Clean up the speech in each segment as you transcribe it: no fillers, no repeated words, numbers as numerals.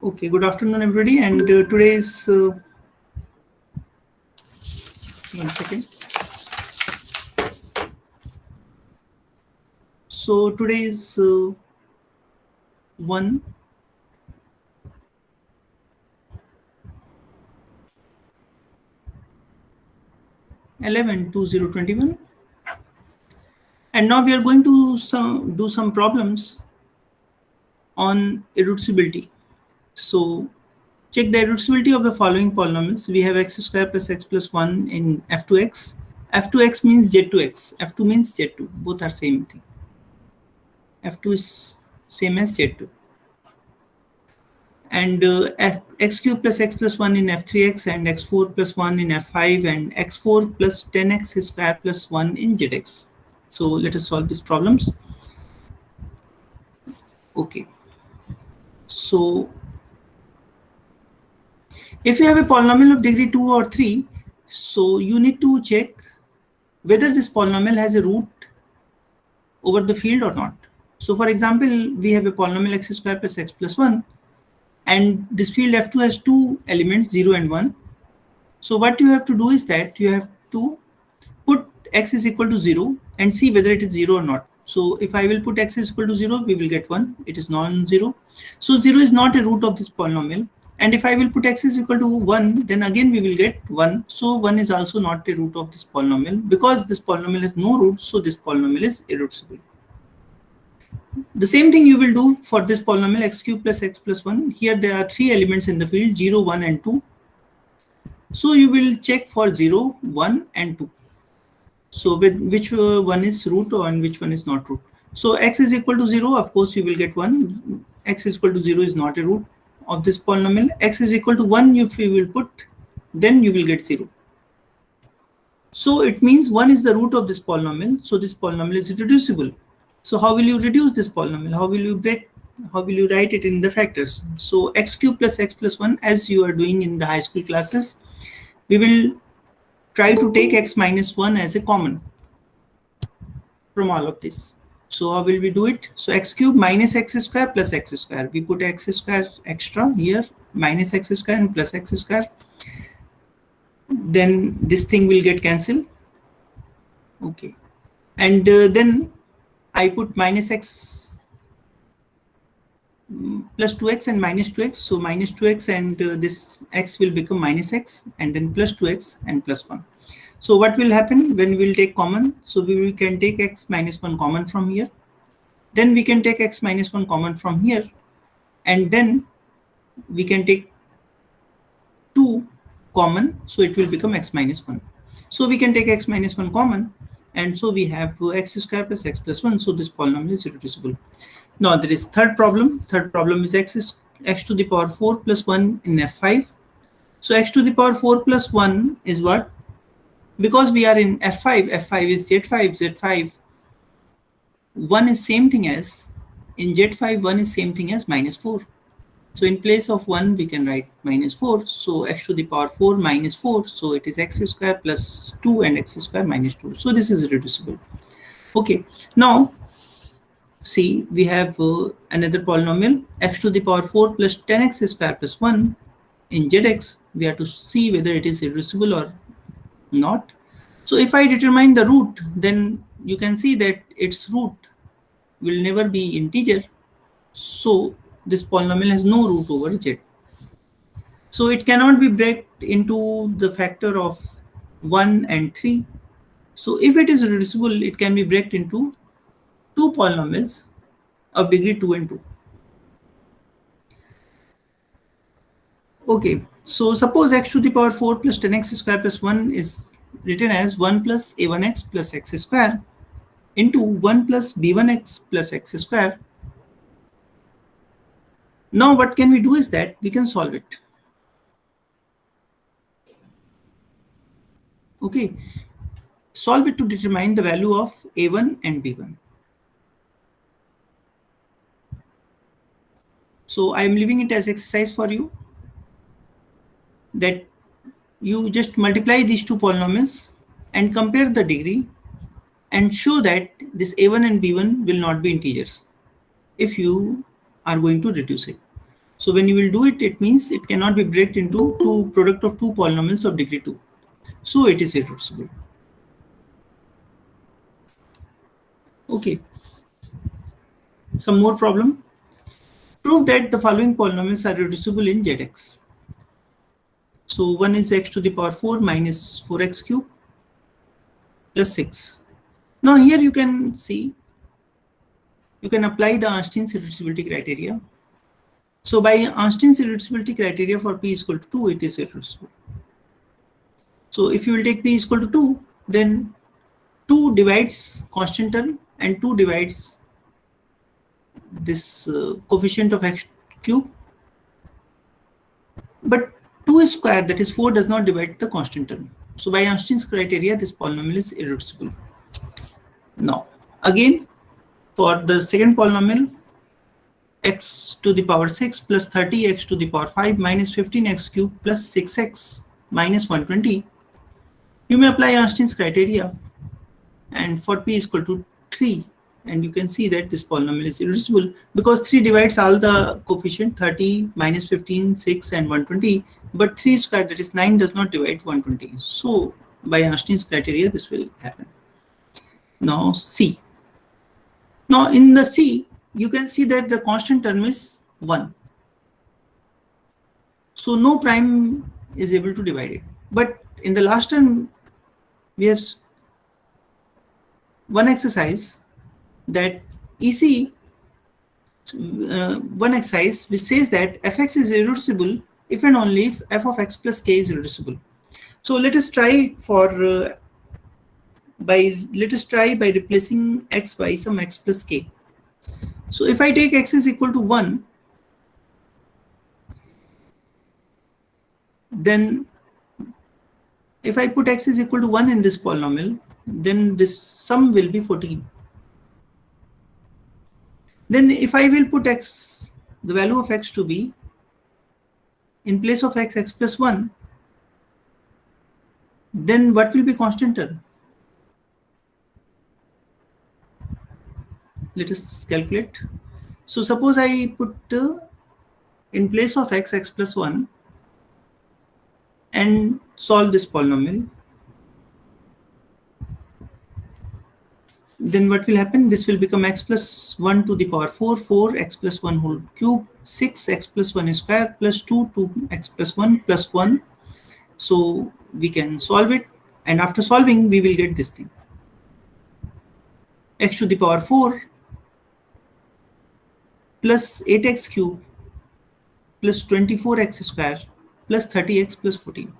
Okay, good afternoon, everybody. And today's one second. So today's 1 11/2021, and now we are going to do some problems on irreducibility. So check the irreducibility of the following polynomials. We have x square plus x plus 1 in f2x. f2x means z2x. f2 means z2. Both are same thing. f2 is same as z2. And x cube plus x plus 1 in f3x, and x4 plus 1 in f5, and x4 plus 10x square plus 1 in zx. So let us solve these problems. Okay. So if you have a polynomial of degree 2 or 3, so you need to check whether this polynomial has a root over the field or not. So for example, we have a polynomial x square plus x plus 1, and this field f2 has two elements, 0 and 1. So what you have to do is that you have to put x is equal to 0 and see whether it is 0 or not. So if I will put x is equal to 0, we will get 1. It is non-zero. So 0 is not a root of this polynomial. And if I will put x is equal to 1, then again we will get 1. So 1 is also not a root of this polynomial. Because this polynomial has no root, so this polynomial is irreducible. The same thing you will do for this polynomial x cube plus x plus 1. Here there are three elements in the field, 0, 1 and 2. So you will check for 0, 1 and 2. So with which one is root and which one is not root. So x is equal to 0, of course you will get 1. X is equal to 0 is not a root of this polynomial. X is equal to 1, if you will put, then you will get 0. So it means 1 is the root of this polynomial. So this polynomial is reducible. So how will you reduce this polynomial? How will you write it in the factors? So x cube plus x plus 1, as you are doing in the high school classes, we will try to take x minus 1 as a common from all of this. So how will we do it? So x cube minus x square plus x square. We put x square extra here, minus x square and plus x square. Then this thing will get cancelled. Okay. And then I put minus x plus 2x and minus 2x. So minus 2x and this x will become minus x, and then plus 2x and plus 1. So what will happen when we will take common? So we can take x minus 1 common from here. Then we can take x minus 1 common from here. And then we can take 2 common. So it will become x minus 1. So we can take x minus 1 common. And so we have x square plus x plus 1. So this polynomial is irreducible. Now there is third problem. Third problem is x to the power 4 plus 1 in f5. So x to the power 4 plus 1 is what? Because we are in f5, f5 is z5, z5, 1 is same thing as, in z5, 1 is same thing as minus 4. So in place of 1, we can write minus 4. So x to the power 4 minus 4. So it is x square plus 2 and x square minus 2. So this is irreducible. Okay, now see, we have another polynomial, x to the power 4 plus 10x square plus 1 in zx. We have to see whether it is irreducible or not. So if I determine the root, then you can see that its root will never be integer. So this polynomial has no root over z. So it cannot be breaked into the factor of 1 and 3. So if it is reducible, it can be breaked into two polynomials of degree 2 and 2. Okay, so suppose x to the power 4 plus 10x square plus 1 is written as 1 plus a1x plus x square into 1 plus b1x plus x square. Now what can we do is that we can solve it. Okay, solve it to determine the value of a1 and b1. So I am leaving it as exercise for you, that you just multiply these two polynomials and compare the degree and show that this a1 and b1 will not be integers if you are going to reduce it. So when you will do it, it means it cannot be breaked into two product of two polynomials of degree 2. So it is irreducible. Okay. Some more problem. Prove that the following polynomials are reducible in ZX. So one is x to the power 4 minus 4x cube plus 6. Now here you can see, you can apply the Einstein's irreducibility criteria. So by Einstein's irreducibility criteria for p is equal to 2, it is irreducible. So if you will take p is equal to 2, then 2 divides constant term and 2 divides this coefficient of x cube. But 2 square, that is 4, does not divide the constant term. So by Einstein's criteria, this polynomial is irreducible. Now, again, for the second polynomial, x to the power 6 plus 30x to the power 5 minus 15x cube plus 6x minus 120, you may apply Einstein's criteria, and for p is equal to 3, and you can see that this polynomial is irreducible because 3 divides all the coefficient 30, minus 15, 6 and 120, but 3 square, that is 9, does not divide 120. So by Einstein's criteria, this will happen. Now C. Now in the C, you can see that the constant term is 1. So no prime is able to divide it. But in the last term, we have one exercise that EC, one exercise which says that fx is irreducible if and only if f of x plus k is irreducible. So let us try for by replacing x by some x plus k. So if I take x is equal to 1, then if I put x is equal to 1 in this polynomial, then this sum will be 14. Then if I will put x, the value of x to be, in place of x, x plus 1, then what will be constant term? Let us calculate. So suppose I put in place of x, x plus 1 and solve this polynomial. Then what will happen? This will become x plus 1 to the power 4, 4, x plus 1 whole cube, 6, x plus 1 square plus 2, 2x plus 1 plus 1. So we can solve it, and after solving, we will get this thing. X to the power 4 plus 8x cube plus 24x square plus 30x plus 14.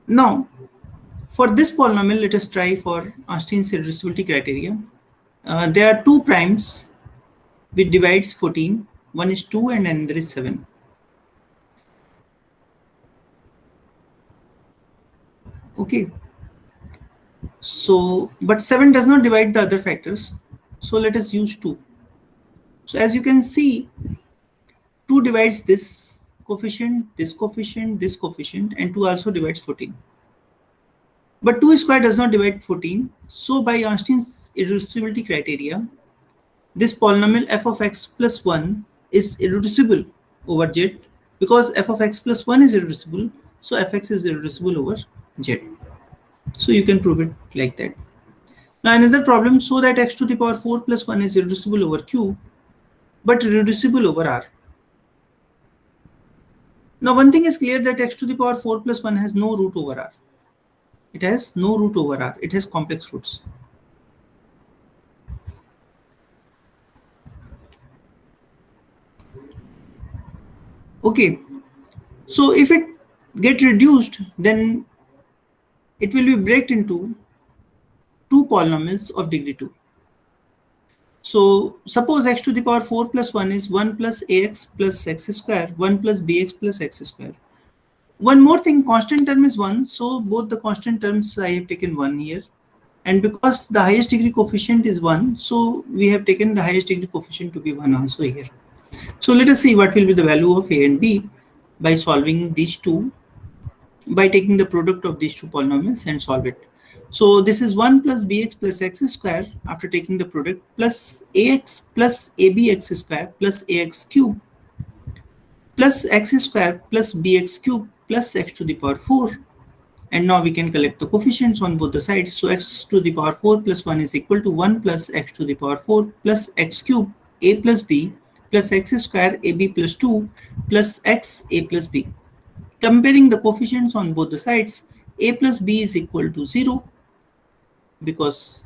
Now, for this polynomial, let us try for Einstein's irreducibility criteria. There are two primes which divides 14. One is 2 and another is 7. Okay. So, but 7 does not divide the other factors. So let us use 2. So as you can see, 2 divides this coefficient, this coefficient, this coefficient, and 2 also divides 14. But 2 square does not divide 14. So by Einstein's irreducibility criteria, this polynomial f of x plus 1 is irreducible over z, because f of x plus 1 is irreducible. So fx is irreducible over z. So you can prove it like that. Now another problem, so that x to the power 4 plus 1 is irreducible over q, but reducible over r. Now one thing is clear, that x to the power 4 plus 1 has no root over r. It has no root over r. It has complex roots. Okay. So if it gets reduced, then it will be break into two polynomials of degree 2. So suppose x to the power 4 plus 1 is 1 plus ax plus x square, 1 plus bx plus x square. One more thing, constant term is 1, so both the constant terms I have taken 1 here, and because the highest degree coefficient is 1, so we have taken the highest degree coefficient to be 1 also here. So let us see what will be the value of a and b by solving these two, by taking the product of these two polynomials and solve it. So this is 1 plus bx plus x square after taking the product plus ax plus abx square plus ax cube plus x square plus bx cube plus x to the power 4. And now we can collect the coefficients on both the sides. So x to the power 4 plus 1 is equal to 1 plus x to the power 4 plus x cube a plus b plus x square ab plus 2 plus x a plus b. Comparing the coefficients on both the sides, a plus b is equal to 0 because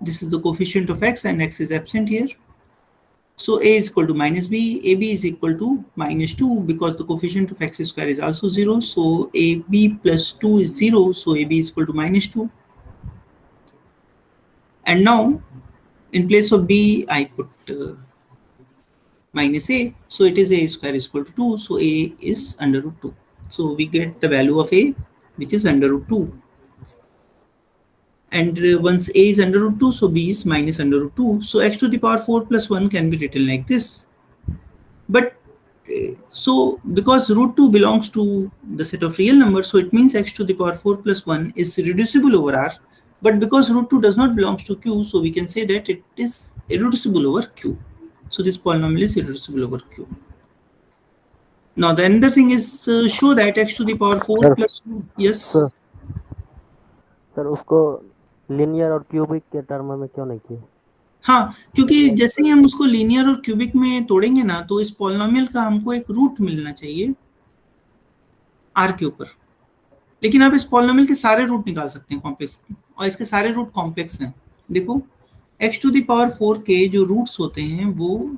this is the coefficient of x and x is absent here. So a is equal to minus b, ab is equal to minus 2 because the coefficient of x square is also 0. So ab plus 2 is 0, so ab is equal to minus 2. And now in place of b, I put minus a, so it is a square is equal to 2, so a is under root 2. So we get the value of a, which is under root 2. And once a is under root 2, so b is minus under root 2. So x to the power 4 plus 1 can be written like this. But so because root 2 belongs to the set of real numbers, so it means x to the power 4 plus 1 is reducible over r. But because root 2 does not belongs to q, so we can say that it is irreducible over q. So this polynomial is irreducible over q. Now the another thing is show that x to the power 4 sir plus 2. Yes. Sir sir उसको linear और cubic के term में क्यों नहीं किए? हाँ, क्योंकि जैसे ही हम उसको लीनियर और क्यूबिक में तोड़ेंगे ना, तो इस पॉलिनोमियल का हमको एक रूट मिलना चाहिए आर के ऊपर। लेकिन आप इस पॉलिनोमियल के सारे रूट निकाल सकते हैं कॉम्प्लेक्स, और इसके सारे रूट कॉम्प्लेक्स हैं। देखो x टू द पावर 4 के जो रूट्स होते हैं वो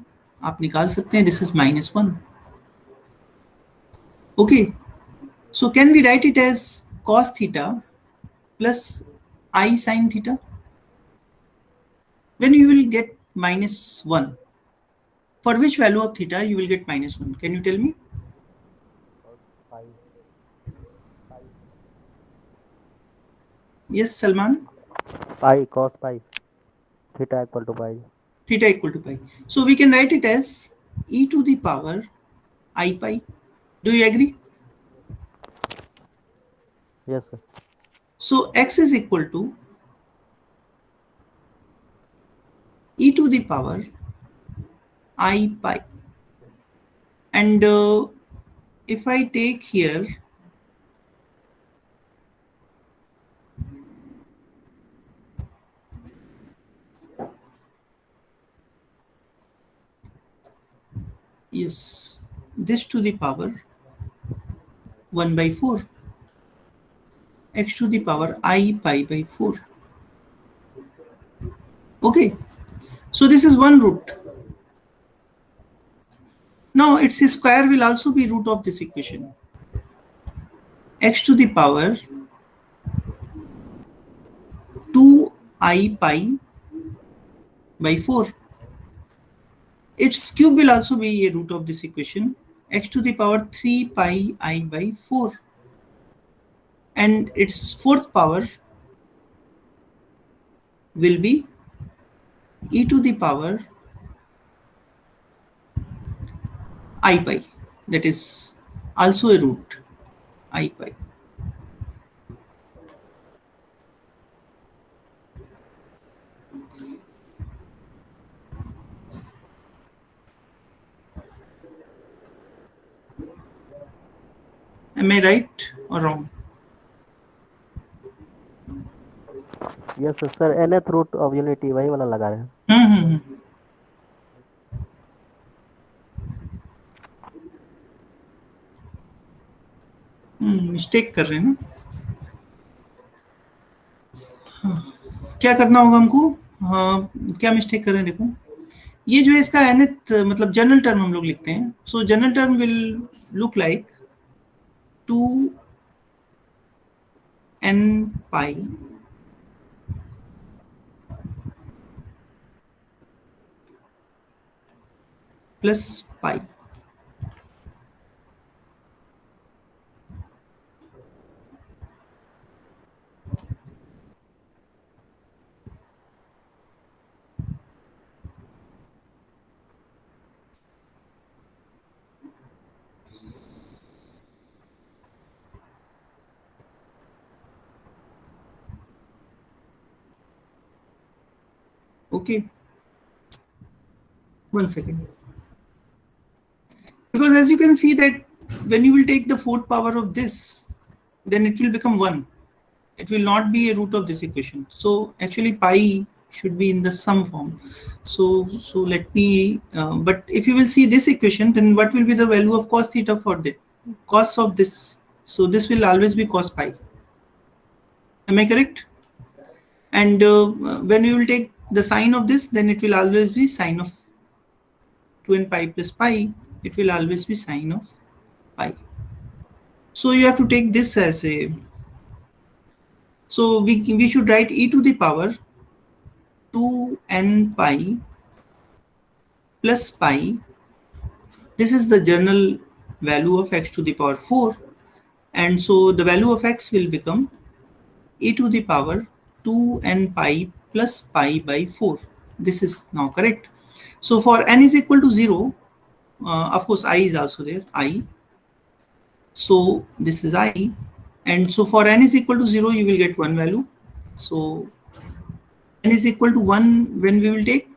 आप निकाल सकते हैं। This is -1। Okay, so can we write it as cos theta plus I sin theta? When you will get -1, for which value of theta you will get -1? Can you tell me? Yes, Salman. Pi cos pi theta equal to pi. Theta equal to pi. So we can write it as e to the power I pi. Do you agree? Yes sir. So x is equal to e to the power I pi. And if I take here yes, this to the power 1 by 4, x to the power I pi by 4. Okay, so this is one root. Now its square will also be root of this equation, x to the power 2I pi by 4. Its cube will also be a root of this equation, x to the power 3 pi I by 4. And its fourth power will be e to the power I pi, that is also a root I pi. Am I right or wrong? Yes sir, nth root of unity वही वाला लगा रहे हैं. Mistake कर रहे हैं ना. क्या करना होगा हमको? हाँ, क्या मिस्टेक कर रहे हैं देखो, ये जो है इसका nth मतलब जनरल टर्म हम लोग लिखते हैं. सो general term will look like 2n pi plus pi. Okay, 1 second. Because as you can see that when you will take the fourth power of this, then it will become 1. It will not be a root of this equation. So actually pi should be in the sum form. So let me, but if you will see this equation, then what will be the value of cos theta for the cos of this? So this will always be cos pi. Am I correct? And when you will take the sine of this, then it will always be sine of 2n pi plus pi. It will always be sine of pi. So you have to take this as a, so we should write e to the power 2n pi plus pi. This is the general value of x to the power 4. And so the value of x will become e to the power 2n pi plus pi by 4. This is now correct. So for n is equal to 0, of course I is also there, I. So this is I. And so for n is equal to 0, you will get one value. So n is equal to 1 when we will take,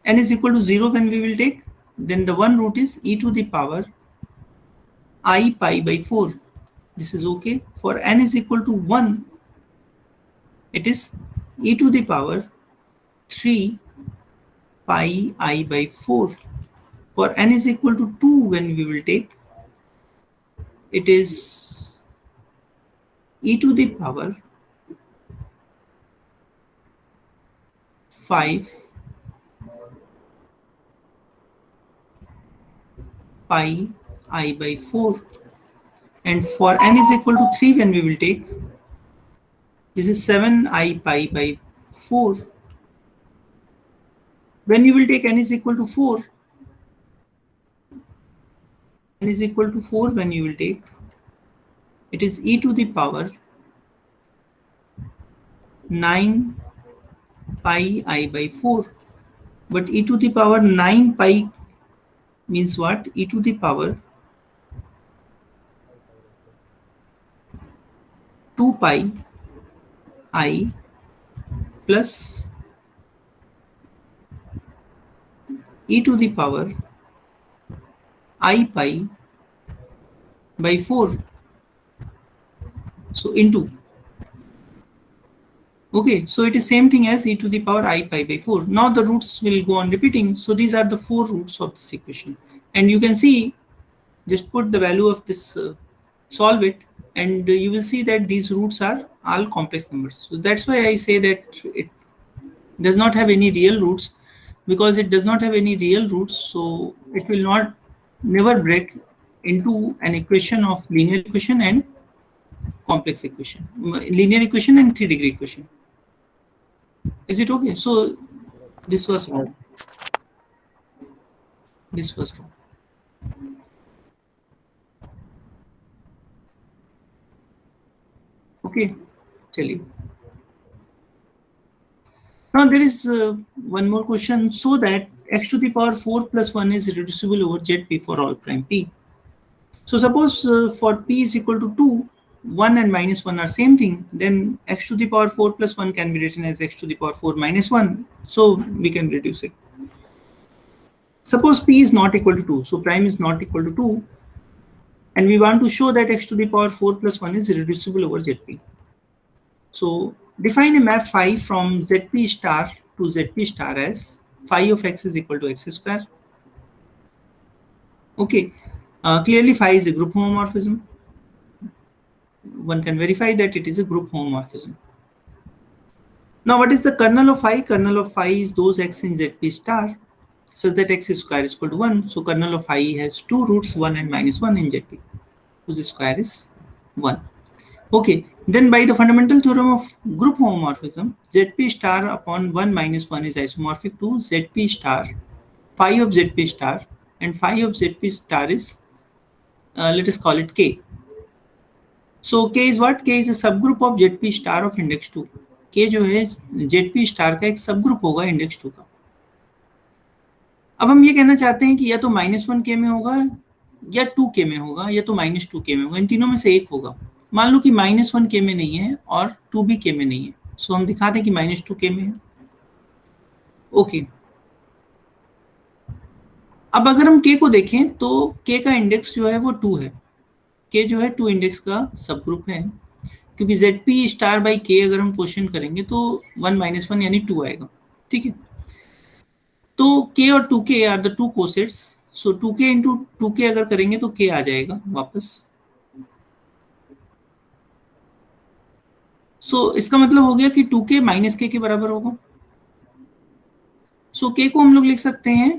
n is equal to 0 when we will take, then the one root is e to the power I pi by 4. This is okay. For n is equal to 1, it is e to the power 3 pi I by 4. For n is equal to 2 when we will take, it is e to the power 5 pi I by 4. And for n is equal to 3 when we will take, this is 7 I pi by 4. When you will take n is equal to 4, n is equal to 4 when you will take, it is e to the power 9 pi I by 4. But e to the power 9 pi means what? E to the power 2 pi I plus e to the power I pi by 4. So into. Okay, so it is same thing as e to the power I pi by 4. Now the roots will go on repeating. So these are the 4 roots of this equation. And you can see, just put the value of this, solve it, and you will see that these roots are all complex numbers. So that's why I say that it does not have any real roots, because it does not have any real roots. So it will not never break into an equation of linear equation and complex equation, linear equation and 3-degree equation. Is it okay? So this was wrong. This was wrong. Okay, chaliye. Now there is one more question. So that x to the power 4 plus 1 is reducible over zp for all prime p. So suppose for p is equal to 2, 1 and minus 1 are same thing, then x to the power 4 plus 1 can be written as x to the power 4 minus 1. So we can reduce it. Suppose p is not equal to 2, so prime is not equal to 2, and we want to show that x to the power 4 plus 1 is reducible over zp. So define a map phi from zp star to zp star as phi of x is equal to x square. Okay, clearly phi is a group homomorphism. One can verify that it is a group homomorphism. Now what is the kernel of phi? Kernel of phi is those x in zp star such that x square is equal to 1. So kernel of phi has two roots, 1 and minus 1 in zp, whose square is 1. Okay, then by the fundamental theorem of group homomorphism, zp star upon 1 minus 1 is isomorphic to zp star, phi of zp star, and phi of zp star is, let us call it k. So k is what? K is a subgroup of zp star of index 2. K जो है zp star का एक subgroup होगा index 2 का. अब हम ये कहना चाहते हैं कि या तो -1k में होगा, या 2k में होगा, या तो -2k में होगा. इन तीनों में से एक होगा. मान लो कि -1k में नहीं है और 2 भी k में नहीं है. सो हम दिखा दें कि -2k में है. ओके, अब अगर हम k को देखें तो k का इंडेक्स जो है वो 2 है। k जो है 2 इंडेक्स का सब ग्रुप है, क्योंकि zp स्टार बाई k अगर हम क्वेश्चन करेंगे तो 1 - 1 यानी 2 आएगा। ठीक है, तो k और 2k are the two cosets, so 2k into 2k अगर करेंगे तो k आ जाएगा वापस। सो इसका मतलब हो गया कि 2k माइनस k के बराबर होगा। सो k को हम लोग लिख सकते हैं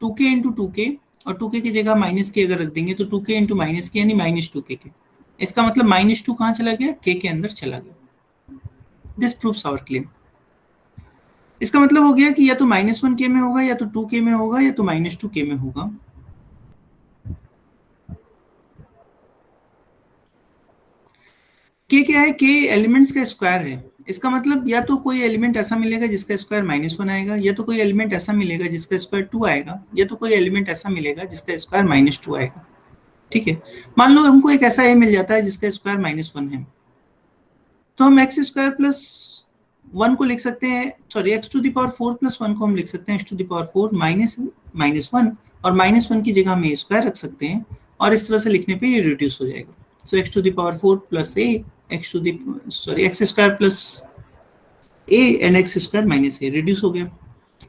2k इंटू 2k, और 2k की जगह माइनस k अगर रख देंगे तो 2k इंटू माइनस k यानी -2k के। इसका मतलब -2 कहाँ चला गया, k के अंदर चला गया। This proves our claim. इसका मतलब हो गया कि या तो -1k में होगा, या तो 2k में होगा, या तो -2k में होगा। k क्या है, k एलिमेंट्स का स्क्वायर है। इसका मतलब या तो कोई एलिमेंट ऐसा मिलेगा जिसका स्क्वायर -1 आएगा, या तो कोई एलिमेंट ऐसा मिलेगा जिसका स्क्वायर 2 आएगा, या तो कोई एलिमेंट ऐसा मिलेगा जिसका स्क्वायर -2 आएगा। ठीक है, मान लो हमको एक ऐसा ए मिल जाता है जिसका स्क्वायर -1 है, तो हम एक्स स्क्वायर प्लस 1 को लिख सकते हैं, sorry x to the power 4 plus 1 को हम लिख सकते हैं एक्स टू द पावर 4 -1, और -1 की जगह हम ए स्क्वायर रख सकते हैं, और इस तरह से लिखने पे ये रिड्यूस हो जाएगा। So x to the power 4 plus a x to the sorry x square plus a and x square minus a reduce हो गया।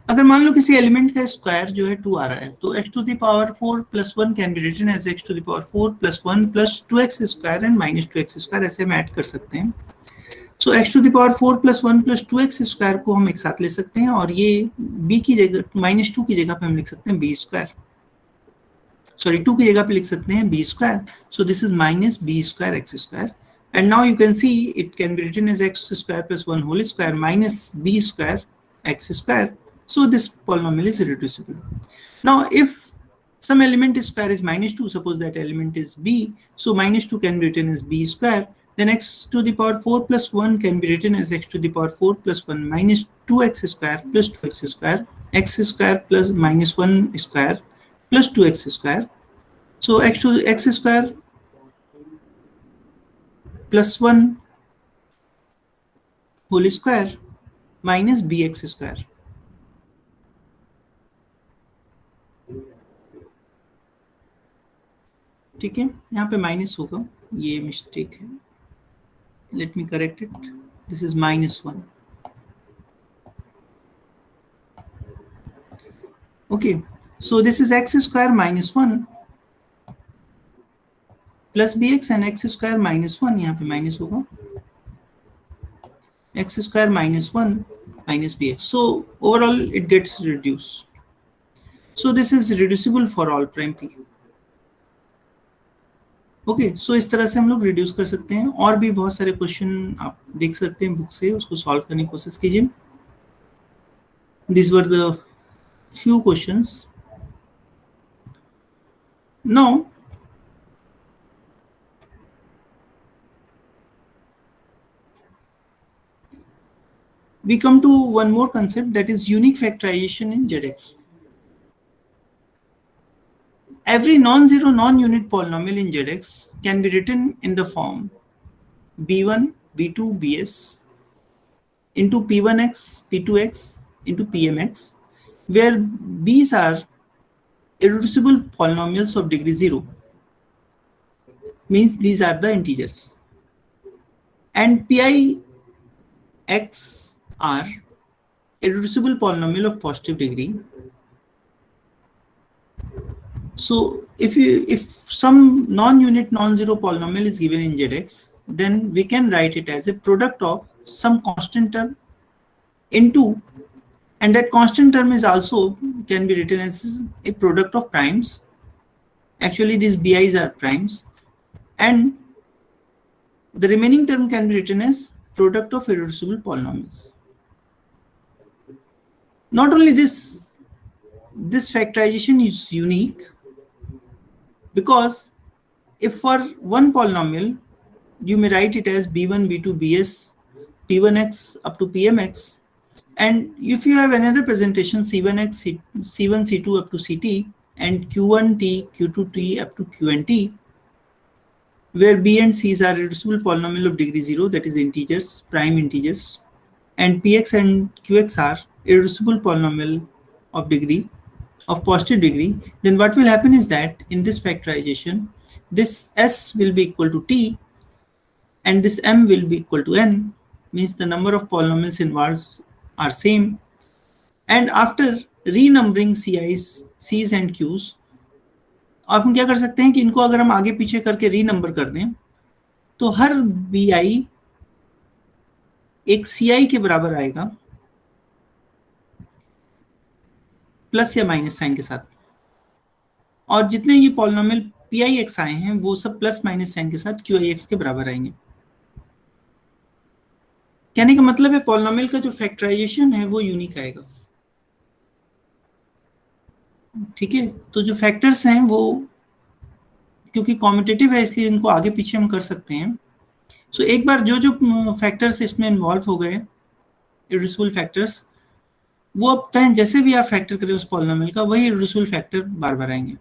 अगर मान लो किसी एलिमेंट का स्क्वायर जो है 2 आ रहा है, तो x to the power 4 plus 1 can be written as x to the power 4 plus 1 plus 2x square and -2x square, ऐसे हम ऐड कर सकते हैं। So x to the power 4 plus 1 plus 2x square को हम एक साथ ले सकते हैं, और ये b की जगह -2 की जगह पे हम लिख सकते हैं b स्क्वायर, सॉरी 2 की जगह पे लिख सकते हैं b square. So this is minus b square x square, and now you can see it can be written as x square plus 1 whole square minus b square x square. So this polynomial is irreducible. Now if some element square is -2, suppose that element is b, so -2 can be written as b square, then x to the power 4 plus 1 can be written as x to the power 4 plus 1 minus 2x square plus 2x square, x square plus -1 square plus 2x square. So x to x square plus 1 whole square minus bx square. ठीक है, यहाँ पे minus होगा, ये mistake है, let me correct it, this is -1। Okay, so this is x square -1 plus bx and x square -1, यहाँ पे minus होगा, x square -1 minus bx. So overall it gets reduced. So this is reducible for all prime p. Okay, so इस तरह से हम लोग reduce कर सकते हैं। और भी बहुत सारे क्वेश्चन आप देख सकते हैं बुक से, उसको सॉल्व करने की कोशिश कीजिए। This were the few questions. Now we come to one more concept, that is unique factorization in ZX. Every non-zero non-unit polynomial in ZX can be written in the form b1 b2 bs into p1x p2x into pmx, where b's are irreducible polynomials of degree 0, means these are the integers, and pix are irreducible polynomial of positive degree. So if some non-unit non-zero polynomial is given in ZX, then we can write it as a product of some constant term into, and that constant term is also can be written as a product of primes. Actually these bi's are primes, and the remaining term can be written as product of irreducible polynomials. Not only this, this factorization is unique because if for one polynomial you may write it as b1 b2 bs p1x up to pmx, and if you have another presentation c1x c1 c2 up to ct and q1t q2t up to qnt, where b and c's are irreducible polynomial of degree 0, that is integers, prime integers, and px and qx are irreducible polynomial of degree of positive degree, then what will happen is that in this factorization, this s will be equal to t and this m will be equal to n, means the number of polynomials involved are same. And after renumbering c's and q's, आप हम क्या कर सकते हैं कि इनको अगर हम आगे पीछे करके रीनंबर कर दें तो हर bi एक ci के बराबर आएगा प्लस या माइनस साइन के साथ, और जितने ये पॉलिनोमियल pix आए हैं वो सब प्लस माइनस साइन के साथ qix के बराबर आएंगे। कहने का मतलब है पॉलिनोमियल का जो फैक्टराइजेशन है वो यूनिक आएगा। ठीक है, तो जो फैक्टर्स हैं वो क्योंकि कॉम्यूटेटिव है इसलिए इनको आगे पीछे हम कर सकते हैं। सो एक बार जो जो फैक्टर्स इसमें इन्वॉल्व हो गए इरेड्यूसिबल फैक्टर्स, वो अब तय जैसे भी आप फैक्टर करें उस पॉलिनोमियल का वही इरेड्यूसिबल फैक्टर बार बार आएंगे।